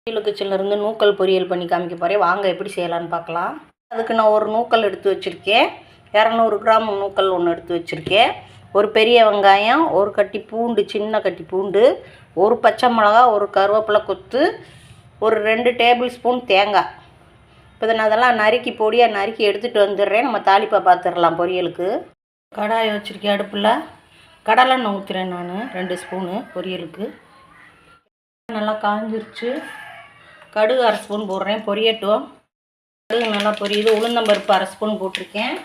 கிச்சிலிருந்து நூக்கல் பொரியல் பண்ணி காமிக்க போகிறேன். வாங்க எப்படி செய்யலான்னு பார்க்கலாம். அதுக்கு நான் ஒரு நூக்கல் எடுத்து வச்சுருக்கேன். 200 கிராம் நூக்கல் ஒன்று எடுத்து வச்சுருக்கேன். ஒரு பெரிய வெங்காயம், ஒரு கட்டி பூண்டு, சின்ன கட்டி பூண்டு, ஒரு பச்சை மிளகா, ஒரு கருவேப்பிலை கொத்து, ஒரு 2 டேபிள் ஸ்பூன் தேங்காய். இப்போ நான் அதெல்லாம் நறுக்கி பொடியாக நறுக்கி எடுத்துகிட்டு வந்துடுறேன். நம்ம தாளிப்பை பார்த்துடலாம். பொரியலுக்கு கடாயை வச்சுருக்கேன். அடுப்பில் கடலெண்ணெய் ஊற்றுறேன் நான் 2 ஸ்பூனு பொரியலுக்கு. நல்லா காஞ்சிருச்சு. கடுகு 1/2 ஸ்பூன் போடுறேன். பொரியட்டும். கடுகு நல்லா பொரியுது. உளுந்தம்பருப்பு 1/2 ஸ்பூன் போட்டிருக்கேன்.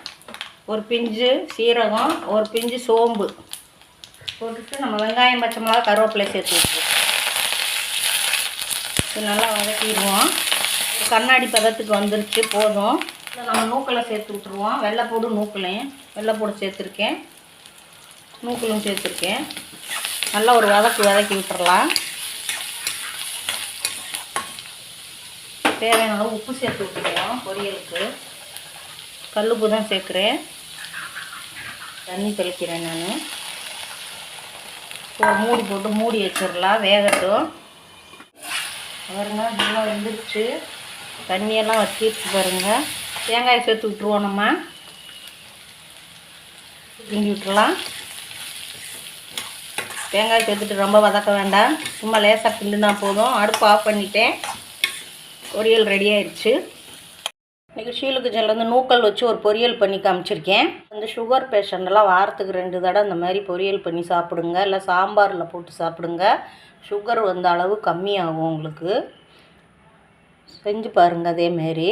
ஒரு பிஞ்சு சீரகம், ஒரு பிஞ்சு சோம்பு போட்டுட்டு நம்ம வெங்காயம், பச்சை மிளகா, கருவேப்பிலை சேர்த்து வச்சுருக்கோம். இது நல்லா வதக்கிடுவோம். கண்ணாடி பதத்துக்கு வந்துருச்சு. போதும். நம்ம நூக்கலை சேர்த்து விட்ருவோம். வெள்ளைப்பூடு நூக்கலையும் வெள்ளைப்பூடு சேர்த்துருக்கேன். நூக்கலும் சேர்த்துருக்கேன். நல்லா ஒரு வதக்கி விட்டுறலாம். தேவையான அளவு உப்பு சேர்த்து விட்டுக்கலாம். பொரியலுக்கு கல்லுப்பு தான் சேர்க்குறேன். தண்ணி தெளிக்கிறேன் நான். ஒரு மூடி போட்டு மூடி வச்சிடலாம். வேகட்டும். பாருங்க நல்லா வெந்துருச்சு. தண்ணியெல்லாம் வச்சிருச்சு பாருங்கள். தேங்காயை சேர்த்து விட்ருவோம். நம்ம கிண்டி விட்டுறலாம். தேங்காய் சேர்த்துட்டு ரொம்ப வதக்க வேண்டாம். சும்மா லேசாக கிண்டுனா போதும். அடுப்பு ஆஃப் பண்ணிட்டேன். பொரியல் ரெடி ஆயிடுச்சு. இன்றைக்கி கிச்சிலிருந்து நூக்கல் வச்சு ஒரு பொரியல் பண்ணி காமிச்சிருக்கேன். இந்த சுகர் பேஷண்ட்டெல்லாம் வாரத்துக்கு 2 தடவை இந்த மாதிரி பொரியல் பண்ணி சாப்பிடுங்க. இல்லை சாம்பாரில் போட்டு சாப்பிடுங்க. சுகர் அளவு கம்மியாகும் உங்களுக்கு. செஞ்சு பாருங்கள் அதேமாரி.